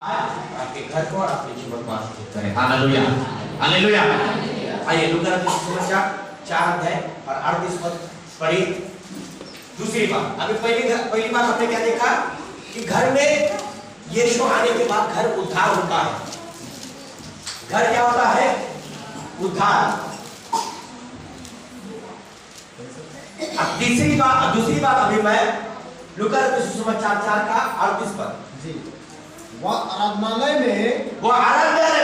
आज आपके घर को और आपके जीवन को आशीषित करें। Hallelujah, hallelujah. आइए लूका सुसमाचार 4 अध्याय और 38 पद पढ़िए। दूसरी बात, अभी पहली बात हमने क्या देखा कि घर में यीशु आने के बाद घर उद्धार होता है। घर क्या होता है? उद्धार। अब दूसरी बात अभी मैं लूका सुसमाचार 4 का 38 पद जी। वह आराधनालय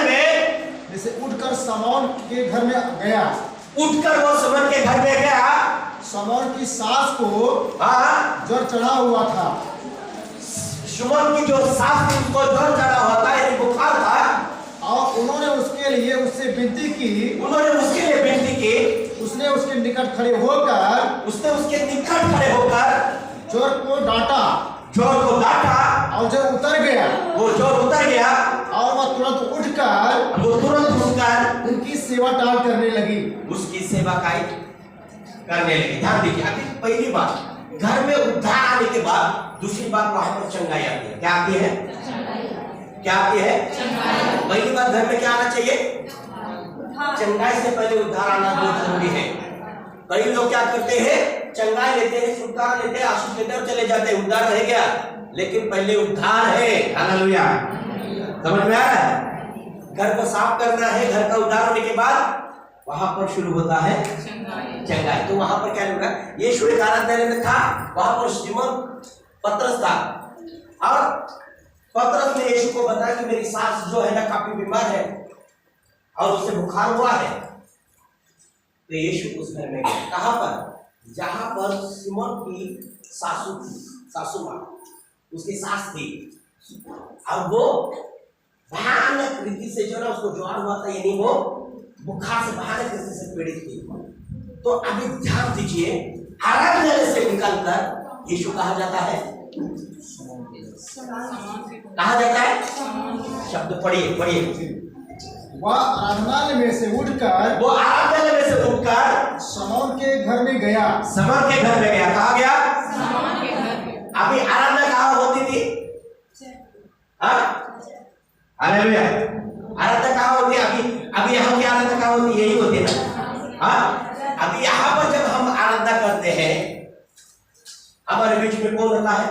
में जैसे उठकर शमौन के घर में गया। उठकर वो शमौन के घर में गया। शमौन की सास को ज्वर चढ़ा हुआ था। शमौन की जो सास थी उसको ज्वर चढ़ा हुआ था, यानी बुखार था। और उन्होंने उसके लिए उससे विनती की। उसने उसके निकट खड़े होकर ज्वर को डांटा। और जब उतर गया, और वह तुरंत उठकर उनकी सेवा टाल करने लगी। उसकी सेवा करने लगी। ध्यान दीजिए, अभी पहली बात घर में उद्धार आने के बाद दूसरी बात वहां पर चंगाई आती है। क्या आती है? पहली बात घर में क्या आना चाहिए? चंगाई से पहले उद्धार आना बहुत जरूरी है। कई लोग क्या करते हैं, चंगाई लेते हैं, छुटकारा लेते हैं, आशीष लेते हैं और चले जाते हैं, उद्धार रह गया। लेकिन पहले उद्धार है। हालेलुया, समझ में आ रहा है? घर को साफ करना है। घर का उद्धार होने के बाद वहां पर शुरू होता है चंगाई। तो वहां पर क्या होगा? यीशु एक आराधनालय में था, वहां पर सिमोन पतरस था और पतरस ने यीशु को बताया कि मेरी सास जो है ना काफी बीमार है और उसे बुखार हुआ है। तो यीशु उस घर में गया। कहां पर? जहां पर सिमोन की सासू मां उसकी सास थी और वो भयानक रीति से जो ना उसको ज्वर हुआ था, यानी वो बुखार से भयानक रीति से पीड़ित थी। तो अभी ध्यान दीजिए, आराधनालय से निकलकर यीशु कहा जाता है, कहा जाता है, शब्द पढ़िए। वह आराधनालय में से उठकर शमौन के घर में गया। कहा गया? अभी आराधना कहाँ होती थी? हालेलुया। आराधना कहाँ होती है? अभी यहाँ की आराधना कहाँ होती है? यही होती है ना। अभी यहाँ पर जब हम आराधना करते हैं, हमारे बीच में कौन होता है?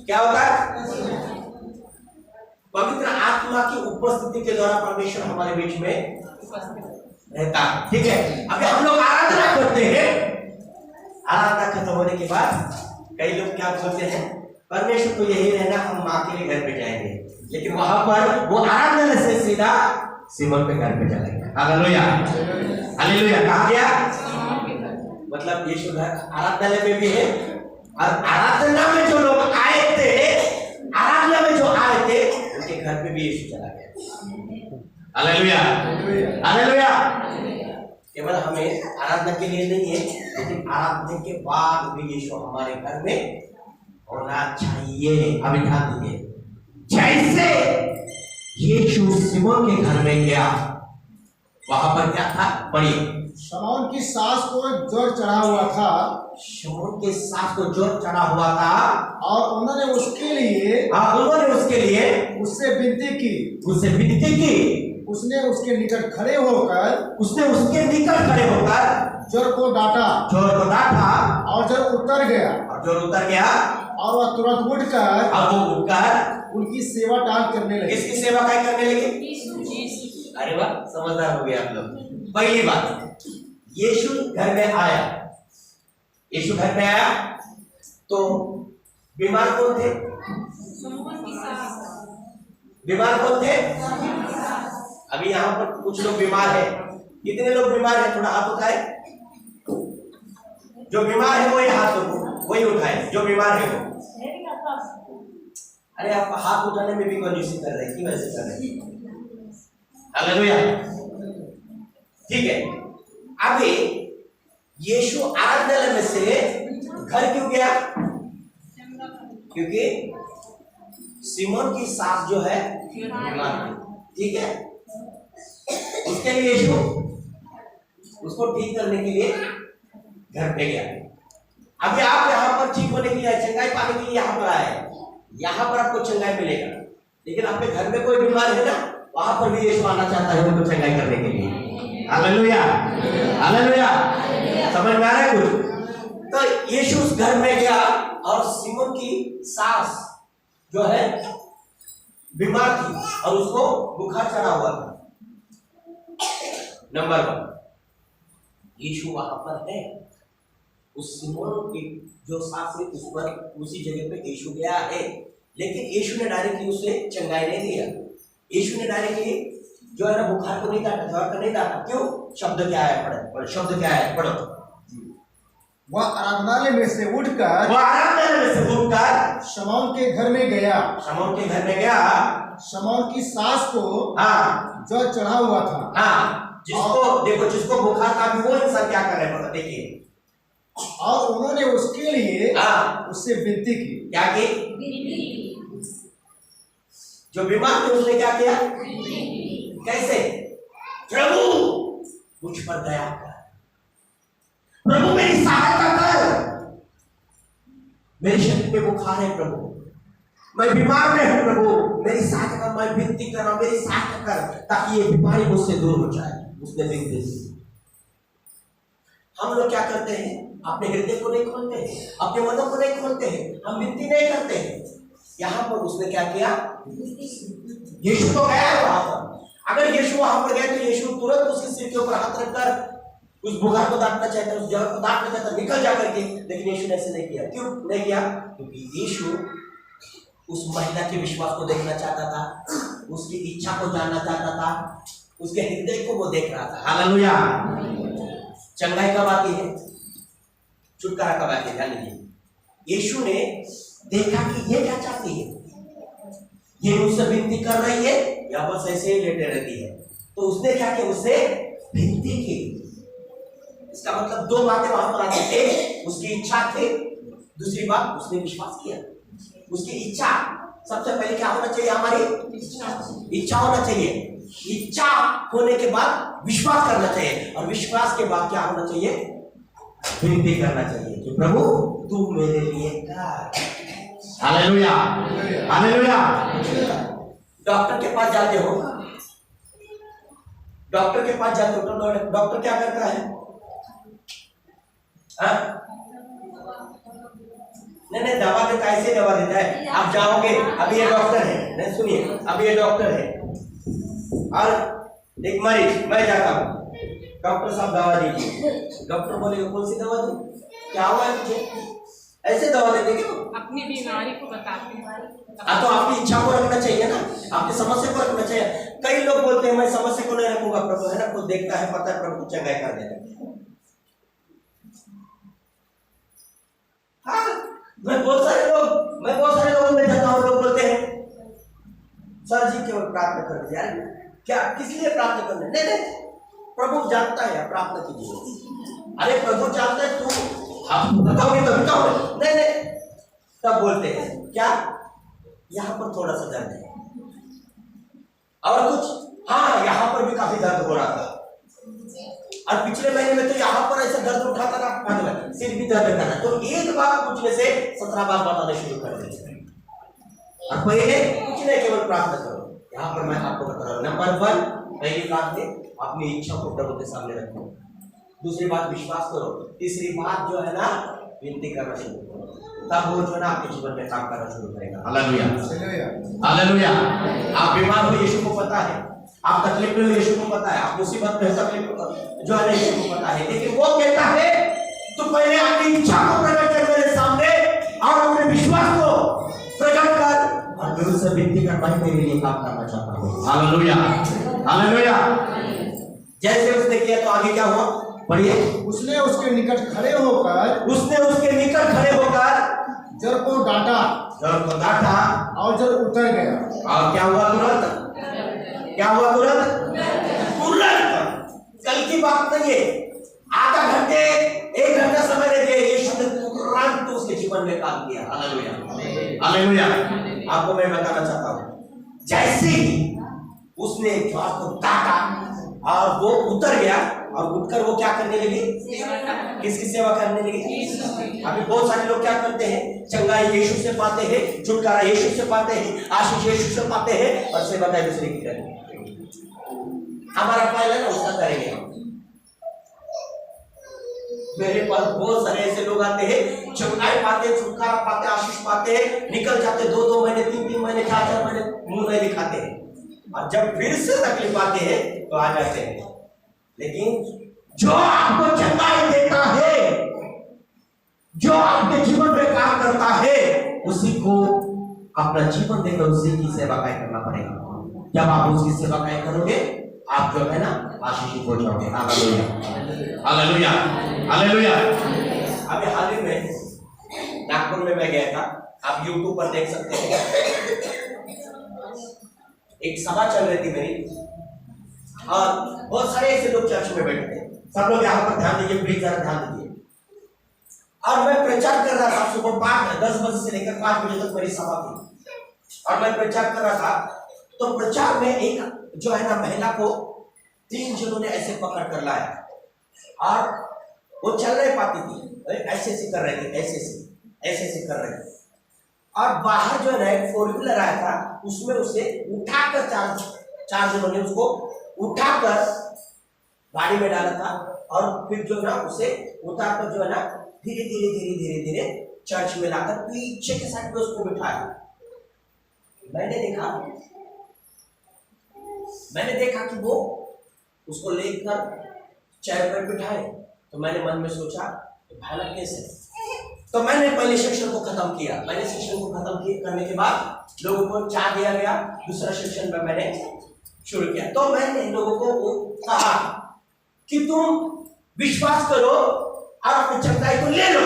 क्या होता है? पवित्र आत्मा की उपस्थिति के द्वारा परमेश्वर हमारे बीच में रहता है। ठीक है, अभी हम लोग आराधना करते हैं। आराधना खत्म होने के बाद कई लोग क्या बोलते हैं, परमेश्वर तो यही रहना, हम माँ के लिए घर पे जाएंगे। लेकिन वहां पर वो आराधना से सीधा सिमोन के घर पे चला गया। Hallelujah, hallelujah. कहा गया? मतलब यीशु घर आराधनालय में भी है और आराधना में जो लोग आए थे, उनके घर पे भी यीशु चला गया। Hallelujah, hallelujah. केवल हमें आराधना के लिए नहीं है, लेकिन आराधना के बाद भी यीशु हमारे घर में होना चाहिए। अभी ध्यान दीजिए, जैसे यीशु सिमोन के घर में गया, वहां पर क्या था? पढ़िए। शमौन की सास को ज्वर चढ़ा हुआ था। शमौन के सास को ज्वर चढ़ा हुआ था और उन्होंने उसके लिए उससे विनती की। उसने उसके निकट खड़े होकर ज्वर को डांटा। और ज्वर उतर गया। और वह तुरंत उठकर उनकी सेवा टाल करने लगे। किसकी सेवा करने लगे? अरे वाह, समझदार हो गए आप लोग। पहली बात, यीशु घर में आया तो बीमार कौन थे? अभी यहाँ पर कुछ लोग बीमार है। कितने लोग बीमार है? थोड़ा हाथ उठाए। जो बीमार है वही वही उठाए, जो बीमार है वो। अरे आप हाथ उठाने में भी कंजूसी कर रहे हैं, क्यों ऐसे कर रहे हैं? हालेलुया, ठीक है। अभी यीशु आराधनालय में से घर क्यों गया? क्योंकि सिमोन की सास जो है बीमार थी। ठीक है, उसके लिए यीशु उसको ठीक करने के लिए घर पे गया। अभी आप यहाँ पर ठीक होने के लिए, चंगाई पाने के लिए यहाँ पर आए, यहाँ पर आपको चंगाई मिलेगा, लेकिन आपके घर में कोई बीमार है ना, वहां पर भी यीशु आना चाहता है उनको चंगाई करने के लिए। Hallelujah, hallelujah. समझ में आ रहा है कुछ? तो यीशु उस घर में गया और सिमोन की सास जो है बीमार थी और उसको बुखार चढ़ा हुआ था। नंबर 1, यीशु वहां पर है, उस सिमोन की जो सास है उस पर उसी जगह पे यीशु गया है, लेकिन यीशु ने डायरेक्टली उसे चंगाई नहीं दिया। यीशु ने डायरेक्टली जो है ना बुखार को नहीं काटा, ज्वर को नहीं काटा। क्यों? शब्द क्या है? पढ़ो, शब्द क्या है? पढ़ो। वह आराधनालय में से उठकर शमौन के घर में गया। शमौन के घर में गया। शमौन की सास को ज्वर चढ़ा हुआ था। जिसको देखो, जिसको बुखार था, वो इंसान क्या कर रहे हैं देखिए। और उन्होंने उसके लिए उससे विनती की। क्या की? जो बीमार थे उसने क्या किया? कैसे? प्रभु मुझ पर दया कर, प्रभु मेरी सहायता कर, मेरे शरीर में बुखार है प्रभु, मैं बीमार में हूं प्रभु, मेरी सहायता कर, मैं विनती कर रहा हूं, मेरी सहायता कर ताकि ये बीमारी मुझसे दूर हो जाए। उसने विनती की। हम लोग क्या करते हैं? अपने हृदय को नहीं खोलते हैं, अपने मनों को नहीं खोलते हैं, हम विनती नहीं करते हैं। यहाँ पर उसने क्या किया? यीशु तो गया है वहां पर। अगर यीशु वहां पर गया तो यीशु तुरंत उसके सिर के ऊपर हाथ रखकर उस बुखार को दाटना चाहता, उस जड़ को दाटना चाहता, निकल जा करके, लेकिन यीशु ने ऐसे नहीं किया। क्यों नहीं किया? क्योंकि यीशु उस महिला के विश्वास को देखना चाहता था, उसकी इच्छा को जानना चाहता था, उसके हृदय को वो देख रहा था। हालेलुया। चंगाई कब आती है? छुटकारा कब आती है? ध्यान दीजिए। यीशु ने देखा कि ये क्या चाहती है, ये मुझसे विनती कर रही है या बस ऐसे ही लेटे रहती है। तो उसने क्या किया? उससे विनती की। इसका मतलब 2 बातें वहां पर आती है। एक उसकी इच्छा थी, दूसरी बात उसने विश्वास किया। उसकी इच्छा सबसे पहले क्या होना चाहिए? हमारी इच्छा होना चाहिए। इच्छा होने के बाद विश्वास करना चाहिए, और विश्वास के बाद क्या होना चाहिए? विनती करना चाहिए कि प्रभु तू मेरे लिए कर। Hallelujah, hallelujah. डॉक्टर के पास जाते हो, डॉक्टर के पास जाते हो तो डॉक्टर क्या करता है? नहीं, दवा देता है। ऐसे दवा देता है। आप जाओगे, अभी ये डॉक्टर है, नहीं सुनिए, अभी ये डॉक्टर है और एक मरीज, मैं जाता हूँ, डॉक्टर साहब दवा दीजिए। डॉक्टर बोलेगा कौन सी दवा दूं? क्या हुआ है मुझे? ऐसे दवा देते क्यों? अपनी बीमारी को बताते हैं। तो आपकी इच्छा को रखना चाहिए ना, आपकी समस्या को रखना चाहिए। कई लोग बोलते हैं मैं समस्या को नहीं रखूंगा, प्रभु है ना, खुद देखता है, पता है, प्रभु चंगाई कर देगा। मैं बहुत सारे लोगों में जाता हूँ, लोग बोलते हैं सर जी केवल प्रार्थना कर दीजिए। यार क्या, किस लिए प्रार्थना करना? नहीं, प्रभु जानता है, प्रार्थना कीजिए। अरे प्रभु जानता है, तू आप बताओगे तभी तो नहीं, तब बोलते हैं क्या? यहाँ पर थोड़ा सा दर्द है और कुछ, हाँ यहाँ पर भी काफी दर्द हो रहा था, और पिछले महीने में तो यहाँ पर ऐसा दर्द उठाता था, सिर भी दर्द कर रहा। तो एक बार पूछने से 17 बार बताना शुरू कर देते। और पहले कुछ नहीं, केवल प्रार्थना करो। यहाँ पर मैं आपको बता रहा हूँ, नंबर 1 पहली बात है अपनी इच्छा को प्रभु के सामने रखो। दूसरी बात विश्वास करो। तीसरी बात जो है ना, विनती करना शुरू करो, तब वो जो है ना आपके जीवन में काम करना शुरू करेगा। Hallelujah, hallelujah. आप बीमार हो, यीशु को पता है। आप तकलीफ में हो, यीशु को पता है। आप मुसीबत में तकलीफ जो है यीशु को पता है, लेकिन वो कहता है तो पहले अपनी इच्छा को प्रकट कर मेरे सामने और अपने विश्वास को प्रकट कर, और फिर उससे विनती कर, मैं तेरे लिए काम करना चाहता हूँ। Hallelujah, hallelujah. जैसे उसने किया तो आगे क्या हुआ? पढ़िए। उसने उसके निकट खड़े होकर जड़ को डांटा, और जड़ उतर गया। और क्या हुआ? तुरंत क्या हुआ? तुरंत कल की बात नहीं है, आधा घंटे 1 घंटा समय ले दिया, यीशु ने तुरंत उसके जीवन में काम किया। Hallelujah, hallelujah. आपको मैं बताना चाहता हूँ, जैसे ही उसने ज्वार को काटा और वो उतर गया, और उठकर वो क्या करने लगी? किसकी सेवा करने लगी? अभी बहुत सारे लोग क्या करते हैं, चंगाई यीशु से पाते हैं, छुटकारा यीशु से पाते हैं, आशीष यीशु से पाते हैं, और सेवा का दूसरे की करेंगे। हमारा फाइल है ना, उसका करेंगे। मेरे पास बहुत सारे ऐसे लोग आते हैं, चंगाई पाते, छुटकारा पाते, आशीष पाते हैं, निकल जाते 2-2 महीने, 3-3 महीने, 4-4 महीने मुंह नहीं दिखाते हैं, और जब फिर से तकलीफ आते हैं तो आ जाते हैं। लेकिन जो आपको चंगाई देता है, जो आपके जीवन में काम करता है, उसी को अपना जीवन देकर उसी की सेवा करना पड़ेगा। जब आप उसकी सेवा करोगे, आप जो है ना आशीषित हो जाओगे। Hallelujah, hallelujah, hallelujah. अभी हाल ही में नागपुर में मैं गया था, आप YouTube पर देख सकते हैं। एक सभा चल रही थी मेरी, और बहुत सारे ऐसे लोग चर्च में बैठे थे। सब लोग यहाँ पर ध्यान दीजिए, प्लीज जरा ध्यान दीजिए। और मैं प्रचार कर रहा था, सुबह 10 बजे से लेकर 5 बजे तक मेरी सभा थी, और मैं प्रचार कर रहा था। तो प्रचार में एक जो है ना महिला को 3 जनों ने ऐसे पकड़ कर लाया, और वो चल नहीं पाती थी, ऐसे ऐसे कर रहे थे, ऐसे ऐसे कर रहे थे। और बाहर जो है ना एक 4 व्हीलर आया था, उसमें उसे उठाकर 4 जनों ने उसको उठाकर गाड़ी में डाला था, और फिर जो ना उसे उतारकर जो है ना धीरे धीरे चर्च में लाकर पीछे के साइड पे उसको बिठाया। मैंने देखा कि वो उसको लेकर चेयर पर बिठाए, तो मैंने मन में सोचा भयानक कैसे। तो मैंने पहले सेक्शन को खत्म किया। करने के बाद लोगों को चाय दिया गया, दूसरा सेक्शन में मैंने शुरू किया। तो मैंने लोगों को कहा कि तुम विश्वास करो और अपनी चंगाई को ले लो,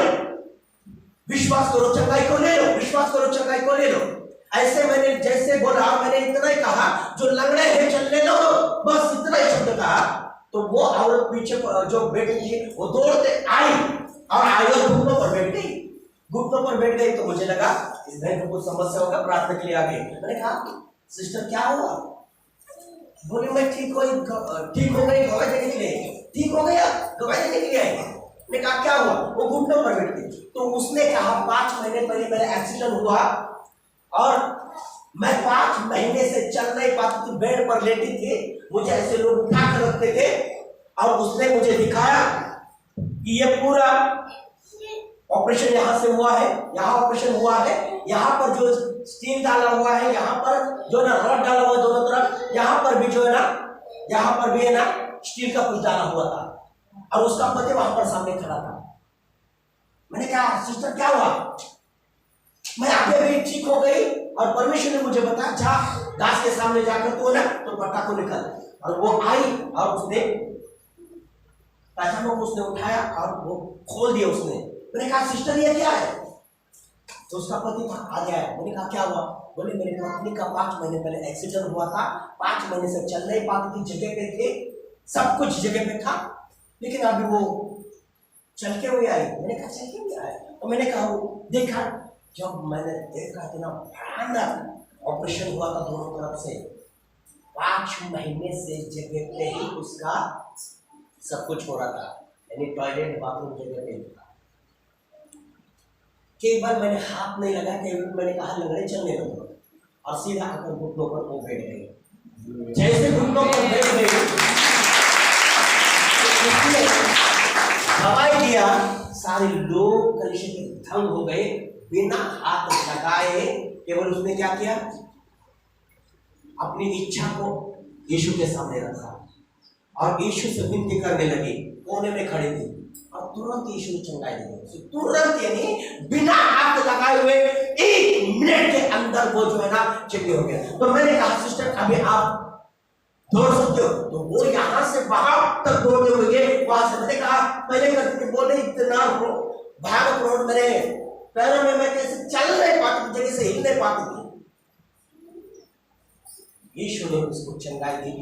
विश्वास करो चंगाई को ले लो, विश्वास करो चंगाई को ले लो। ऐसे मैंने जैसे बोला, मैंने इतना ही कहा, जो लंगड़े हैं चलने दो, बस इतना ही शब्द कहा। तो वो औरत पीछे जो बैठी थी वो दौड़ते आई और आगे घुटनों पर बैठ गई। तो मुझे लगा इस बहन को कुछ समस्या होगा, प्रार्थना के लिए आ गई। मैंने कहा सिस्टर क्या हुआ? बोले मैं ठीक हो गई, गवाही देने के लिए। ठीक हो गया, गवाही देने के लिए आई। मैंने कहा क्या हुआ? वो घुटनों पर बैठ गई। तो उसने कहा 5 महीने पहले मेरा एक्सीडेंट हुआ, और मैं 5 महीने से चल नहीं पाती थी, बेड पर लेटी थी, मुझे ऐसे लोग उठा कर रखते थे। और उसने मुझे दिखाया कि ये पूरा ऑपरेशन यहाँ से हुआ है, यहाँ ऑपरेशन हुआ है, यहाँ पर जो स्टील डाला हुआ है, यहाँ पर जो ना रॉड डाला हुआ है दोनों तरफ, यहाँ पर भी जो है ना, यहाँ पर भी है ना स्टील का कुछ डाला हुआ था, और उसका पति वहां पर सामने खड़ा था। मैंने कहा सिस्टर क्या हुआ? मैं आगे भी ठीक हो गई, और परमेश्वर ने मुझे बताया जा दास के सामने जाकर तो ना तो पट्टा को निकल। और वो आई और उसने पैसा को उसने उठाया और वो खोल दिया उसने। मैंने कहा सिस्टर ये क्या है? तो उसका पति था आ गया। मैंने कहा क्या हुआ? बोले मेरी पत्नी का 5 महीने पहले एक्सीडेंट हुआ था, 5 महीने से चल नहीं पाती थी, जगह पे थे, सब कुछ जगह पे था, लेकिन अभी वो चल के हुए आई। मैंने कहा चल के हुए आए? तो मैंने कहा देखा, जब मैंने देखा इतना भयानक ऑपरेशन हुआ था दोनों तरफ से, 5 महीने से जगह पे ही उसका सब कुछ हो रहा था, यानी टॉयलेट बाथरूम जगह पे था। कई बार मैंने हाथ नहीं लगा, कई बार मैंने कहा लंगड़े चलने दो, और सीधा आकर घुटनों पर वो बैठ गई। जैसे घुटनों पर बैठ गई, दवाई दिया, सारे लोग कलिशे के दंग हो गए, बिना हाथ लगाए। केवल उसने क्या किया? अपनी इच्छा को यीशु के सामने रखा और यीशु से विनती करने लगी। कोने में खड़ी थी, और तुरंत यीशु ने चंगाई दी। तुरंत, यानी बिना हाथ लगाए हुए 1 मिनट के अंदर वो जो है ना चंगी हो गया। तो मैंने कहा सिस्टर अभी आप दौड़ सकते हो? तो वो यहाँ से वहां तक दौड़ते हुए वहां से। मैंने कहा पहले करते बोले इतना हो भयानक रोड, मेरे पैरों में मैं कैसे चल नहीं पाती थी, जगह से हिल नहीं पाती थी। यीशु ने उसको चंगाई दी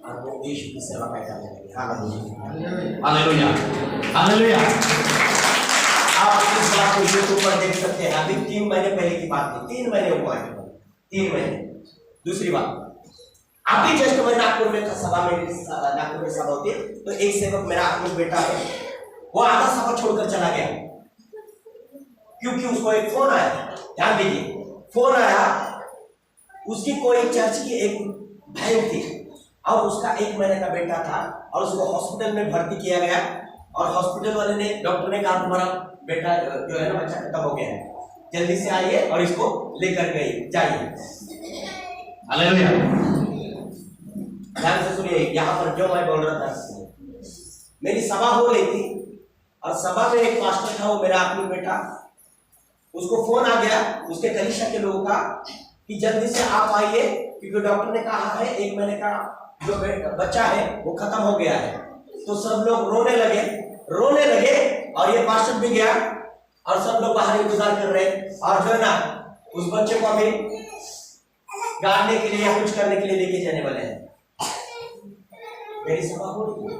और वो यीशु की सेवा करने लगी। Hallelujah, hallelujah. आप इस बात को यूट्यूब पर देख सकते हैं। अभी 3 महीने पहले की बात थी, 3 महीने हुआ है, 3 महीने। दूसरी बात, अभी जस्ट मैं नागपुर में सभा में, नागपुर में सभा होती है, तो एक सेवक मेरा आत्मिक बेटा है, वो आधा सभा छोड़कर चला गया क्योंकि उसको एक फोन आया। ध्यान दीजिए, फोन आया, उसकी कोई चर्च की एक बहन थी और उसका 1 महीने का बेटा था और उसको हॉस्पिटल में भर्ती किया गया और हॉस्पिटल वाले ने, डॉक्टर ने कहा तुम्हारा बेटा जो है ना बच्चा खत्म हो गया है, जल्दी से आइए और इसको लेकर गई जाइए। हालेलुया। ध्यान से सुनिए, यहाँ पर जो मैं बोल रहा था, मेरी सभा हो रही थी और सभा में एक पास्टर था, वो मेरा आत्मिक बेटा, उसको फोन आ गया उसके कलीसिया के लोगों का कि जल्दी से आप आइए क्योंकि डॉक्टर ने कहा है 1 महीने का जो बच्चा है वो खत्म हो गया है। तो सब लोग रोने लगे और ये पास्टर भी गया और सब लोग बाहर इंतजार कर रहे हैं और जो है ना उस बच्चे को अभी गाड़ने के लिए या कुछ करने के लिए लेके जाने वाले हैं। मेरी सभा हो रही है,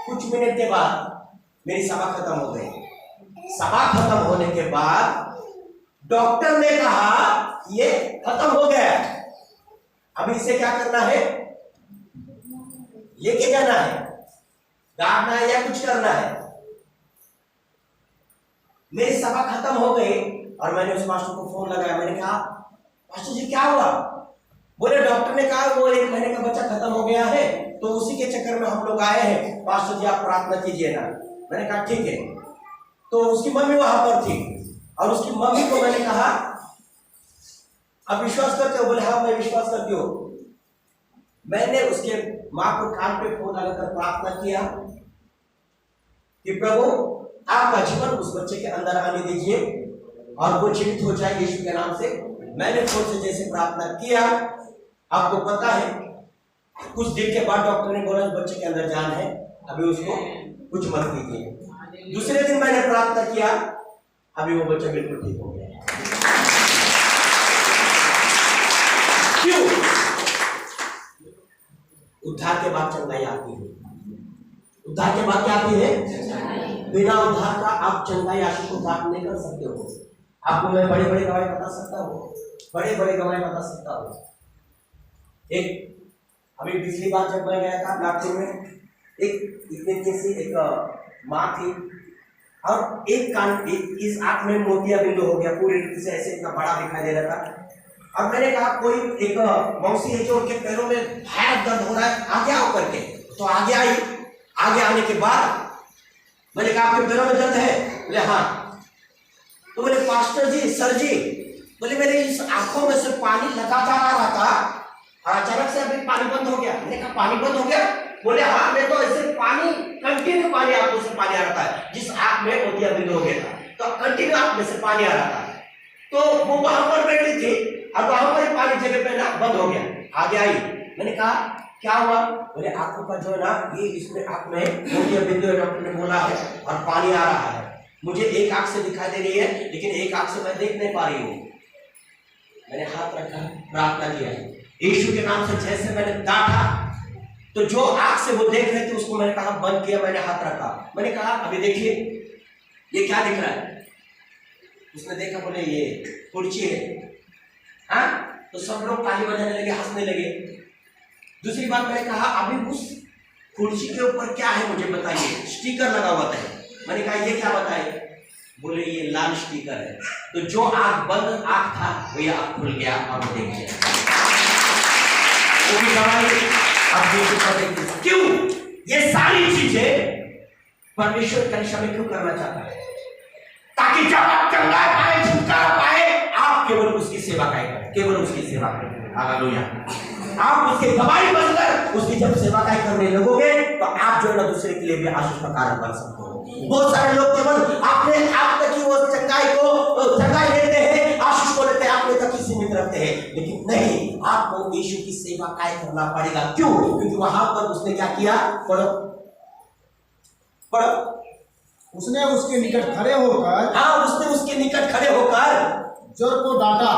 कुछ मिनट के बाद मेरी सभा खत्म हो गई। सभा खत्म होने के बाद डॉक्टर ने कहा ये खत्म हो गया, अब इसे क्या करना है, लेके जाना है, गाड़ना है या कुछ करना है। मेरी सभा खत्म हो गई और मैंने उस मास्टर को फोन लगाया, मैंने कहा मास्टर जी क्या हुआ? बोले डॉक्टर ने कहा वो 1 महीने का बच्चा खत्म हो गया है, तो उसी के चक्कर में हम लोग आए हैं, पास्टर जी आप प्रार्थना कीजिए ना। मैंने कहा ठीक है। तो उसकी मम्मी वहां पर थी और उसकी मम्मी को मैंने कहा आप विश्वास करते हो? बोले हाँ मैं विश्वास करती हूँ। मैंने उसके माँ को कान पे फोन लगाकर प्रार्थना किया कि प्रभु आपका जीवन उस बच्चे के अंदर आने दीजिए और वो जीवित हो जाए यीशु के नाम से। मैंने फोन से जैसे प्रार्थना किया, आपको पता है कुछ दिन के बाद डॉक्टर ने बोला बच्चे के अंदर जान है, अभी उसको कुछ मत कीजिए। दूसरे दिन मैंने प्रार्थना किया, अभी वो बच्चा बिल्कुल ठीक हो गया। क्यों? उद्धार के बाद चंगाई आती है। उद्धार के बाद क्या आती है? बिना उद्धार का आप चंगाई आशीष को प्राप्त नहीं कर सकते हो। आपको मैं बड़े बड़े गवाही बता सकता हूँ, बड़े बड़े गवाही बता सकता हूँ। एक अभी पिछली बार जब मैं गया था नागपुर में, एक इतने कैसी एक माँ थी और एक कान इस आंख में मोतिया बिंदु हो गया, पूरी रीति से ऐसे इतना बड़ा दिखाई दे रहा था। और मैंने कहा कोई एक मौसी है जो उनके पैरों में भयानक दर्द हो रहा है, आगे आओ करके। तो आगे आई, आगे आने के बाद मैंने कहा आपके पैरों में दर्द है? बोले हाँ। तो बोले पास्टर जी, सर जी, बोले मेरे इस आंखों में से पानी लगातार आ रहा था और अचानक से अभी पानी बंद हो गया। मैंने कहा पानी बंद हो गया? बोले हाँ, मैं तो ऐसे पानी कंटिन्यू पानी आंखों से पानी आ रहा था, जिस आंख में मोतिया बिंदु हो गया था तो कंटिन्यू आंख में से पानी आ रहा था। तो वो वहां पर बैठी थी और वहां पर पानी जगह पे ना बंद हो गया। आगे आई, मैंने कहा क्या हुआ? बोले आंखों का जो है ना ये इसमें आंख में मोतिया बिंदु है, डॉक्टर ने बोला है और पानी आ रहा है। मुझे एक आंख से दिखाई दे रही है लेकिन एक आंख से मैं देख नहीं पा रही हूँ। मैंने हाथ रखा, प्रार्थना किया, यीशु के नाम से जैसे मैंने डांटा तो जो आंख से वो देख रहे थे उसको मैंने कहा बंद किया, मैंने हाथ रखा। मैंने कहा अभी देखिए ये क्या दिख रहा है? उसने देखा, बोले ये कुर्सी है। हाँ, तो सब लोग ताली बजाने लगे, हंसने लगे। दूसरी बात मैंने कहा अभी उस कुर्सी के ऊपर क्या है मुझे बताइए, स्टिकर लगा हुआ था। मैंने कहा ये क्या बताए? बोले ये लाल स्टिकर है। तो जो आंख बंद आंख था वो आंख खुल गया और देख लिया। वो भी गवाही आप देखिए। क्यों? ये सारी चीजें परमेश्वर कलिसिया में क्यों करना चाहता है? ताकि जब आप चंगाई पाए, छुटकारा पाए, आप केवल उसकी सेवा करें, केवल उसकी सेवा करें। हालेलुया। आप उसके गवाही बनकर उसकी जब सेवा करने लगोगे तो आप जो है ना दूसरे के लिए भी आशीष का कारण बन सकते हो। बहुत सारे लोग केवल अपने आप तक ही वो चंगाई लेते हैं, आशीष को लेते हैं, अपने तक ही सीमित रखते हैं। लेकिन नहीं, आपको यीशु की सेवा काय करना पड़ेगा। क्यों? क्योंकि वहां पर उसने क्या किया? पढ़ो उसने उसके निकट खड़े होकर, हाँ, उसने उसके निकट खड़े होकर जोर को डांटा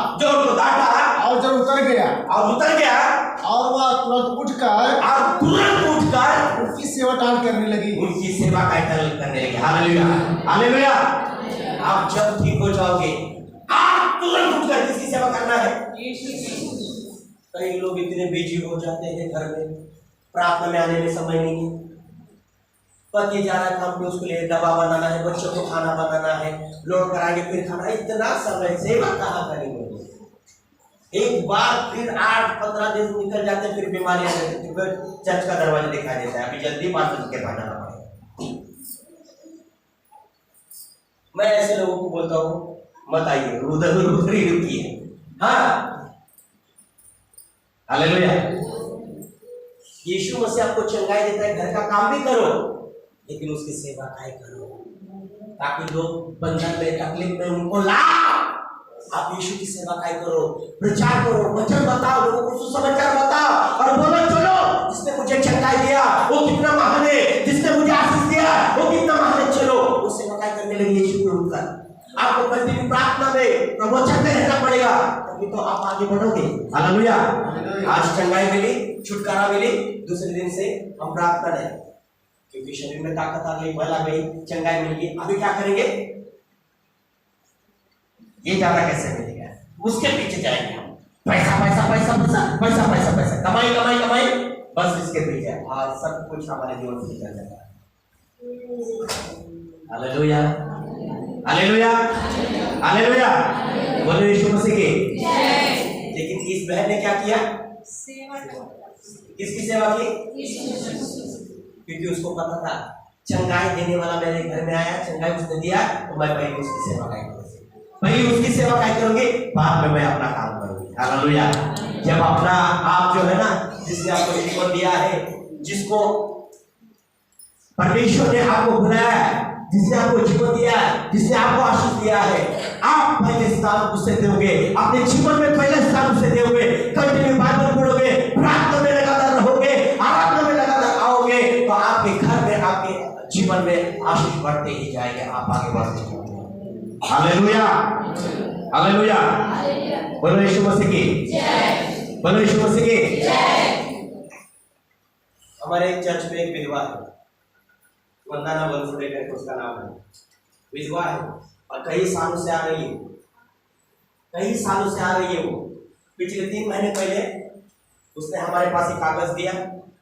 और जोर उतर गया और वह तुरंत उठकर उनकी सेवा टाल करने लगी। Hallelujah, hallelujah. आप जब ठीक हो जाओगे आप तुरंत उठकर किसकी सेवा करना है? कई लोग इतने बिजी हो जाते हैं घर में, प्रार्थना में आने में समय नहीं है। पति जा रहा है काम पे, उसके लिए दवा बनाना है, बच्चों को खाना बनाना है, लौट कर आएंगे फिर खाना, इतना समय सेवा कहाँ करेंगे। एक बार फिर 8-15 दिन निकल जाते, फिर बीमारियां रहती, फिर चर्च का दरवाजा दिखाई देता है, अभी जल्दी 5 बजे के बाद आना पड़ेगा। मैं ऐसे लोगों को बोलता हूँ मत आइए, उधर ही रुकिए। हाँ, हालेलुया। यीशु मसीह आपको चंगाई देता है, घर का काम भी करो, लेकिन उसकी सेवा काय करो, ताकि लोग बंधन में तकलीफ में उनको लाओ। आप यीशु की सेवा काय करो, प्रचार करो, वचन बताओ, लोगों को सुसमाचार बताओ और बोलो चलो, जिसने मुझे चंगाई दिया वो कितना महान है, जिसने मुझे आशीष दिया वो कितना महान है, चलो वो सेवा काय करने लगे यीशु के रूप। आपको कंटिन्यू प्रार्थना में, प्रवचन में रहना पड़ेगा, तभी तो आप आगे बढ़ोगे। हालेलुया। आज चंगाई मिली, छुटकारा मिली, दूसरे दिन से हम प्रार्थना करें, क्योंकि शरीर में ताकत आ गई, बल आ गई, चंगाई मिल गई। अभी क्या करेंगे? ये ज्यादा कैसे मिलेगा, उसके पीछे जाएंगे हम। पैसा पैसा पैसा पैसा पैसा पैसा पैसा, कमाई कमाई कमाई, बस इसके पीछे और सब कुछ हमारे जीवन से निकल जाता है। Hallelujah, hallelujah, hallelujah. बोलो यीशु मसीह की जय। लेकिन इस बहन ने क्या किया? सेवा। किसकी सेवा की? क्योंकि उसको पता था चंगाई देने वाला मेरे घर में आया, चंगाई उसने दिया, तो मैं पहले उसकी सेवा करूंगी, पहले उसकी सेवा करूंगी, बाद में मैं अपना काम करूंगी। हालेलुया। जब अपना आप जो है ना, जिसने आपको जीवन दिया है, जिसको परमेश्वर ने आपको बुलाया है, जिसने आपको जीवन दिया है, जिसने आपको आशीष दिया है, आप पहले स्थान उसे दोगे, अपने जीवन में पहले स्थान उसे दोगे, कंटिन्यू बाइबल पढ़ोगे, प्रार्थना में लगातार रहोगे, आराधना में लगातार आओगे, तो आपके घर में, आपके जीवन में आशीष बढ़ते ही जाएंगे, आप आगे बढ़ते जाओगे। Hallelujah, hallelujah. बोलो यीशु मसीह की जय, बोलो यीशु मसीह की जय। हमारे चर्च में एक विधवा है, वंदना बंसुड़े करके उसका नाम है, विधवा है और कई सालों से आ रही है, कई सालों से आ रही है। वो पिछले 3 महीने पहले उसने हमारे पास एक कागज दिया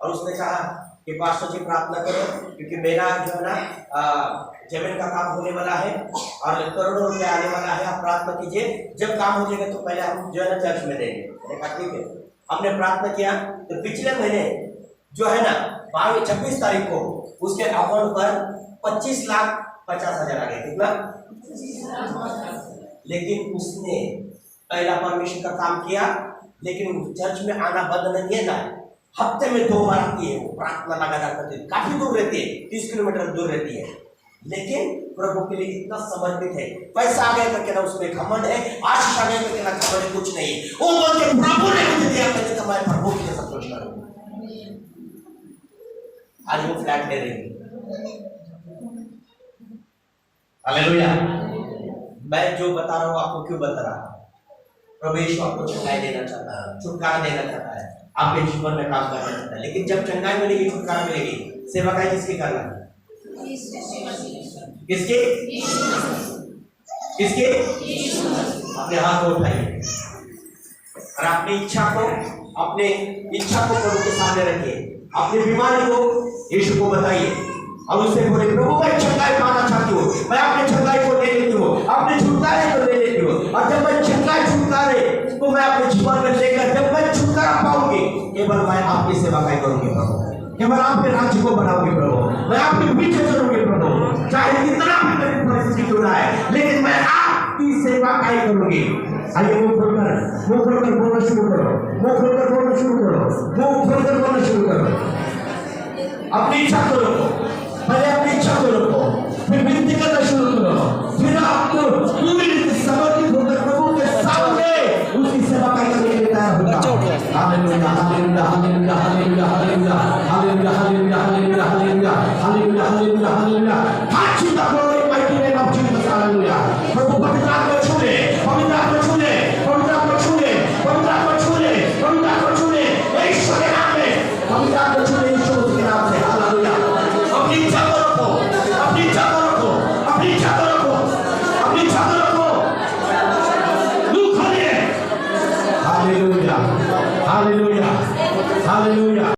और उसने कहा कि पास्टर जी प्रार्थना करो, क्योंकि मेरा जो है ना जमीन का काम होने वाला है और करोड़ों रुपए आने वाला है, आप प्रार्थना कीजिए, जब काम हो जाएगा तो पहले हम जो है ना चर्च में देंगे। मैंने कहा ठीक है। हमने प्रार्थना किया तो पिछले महीने जो है ना 26 तारीख को उसके अकाउंट पर 25,50,000 आ गए। कितना? लेकिन उसने पहला परमेश्वर का काम किया, लेकिन चर्च में आना बंद नहीं है ना, हफ्ते में 2 बार आती है, वो प्रार्थना लगातार करती है, काफी दूर रहती है, 30 किलोमीटर दूर रहती है, लेकिन प्रभु के लिए इतना समर्पित है। पैसा आ गया करके ना उसमें घमंड है, आशीष आ गया करके ना घमंड है, कुछ नहीं। वो बोलते प्रभु ने मुझे दिया, मैंने तो मैं प्रभु के लिए सब कुछ करूंगा। आज वो फ्लैट ले रही है। हालेलुया। मैं जो बता रहा हूँ आपको क्यों बता रहा हूँ? प्रभु यीशु आपको चंगाई देना चाहता है, छुटकारा देना चाहता है, आपके जीवन में काम करना चाहता है। लेकिन जब चंगाई मिलेगी, छुटकारा मिलेगी, सेवा काय किसकी करना है? किसके? किसके? अपने हाथ को उठाइए और अपनी इच्छा को प्रभु के सामने रखिए, अपनी बीमारी को यीशु को बताइए और उससे बोले प्रभु मैं चंगाई पाना चाहती हूँ, मैं अपने चंगाई को ले लेती हूँ, अपने छुटकारे को ले लेती हूँ, और जब मैं चंगाई छुटकारे को मैं अपने जीवन में लेकर जब मैं छुटकारा पाऊंगी, केवल मैं आपकी सेवा काय करूंगी प्रभु, केवल आपके राज्य को बनाऊंगी प्रभु, मैं आपके पीछे चलूंगी प्रभु, चाहे कितना भी मेरी परिस्थिति क्यों ना है, लेकिन मैं आपकी सेवा काय करूंगी। आइए मुंह खोलकर बोलना शुरू करो, मुंह खोलकर बोलना शुरू करो, मुंह खोलकर बोलना शुरू करो। अपनी इच्छा को रखो, पहले अपनी इच्छा को रखो, फिर विनती करना शुरू करो, फिर आपको पूरी समर्पित होकर प्रभु के सामने उसकी सेवा करने के लिए तैयार होगा। Hallelujah, hallelujah, hallelujah, hallelujah, hallelujah.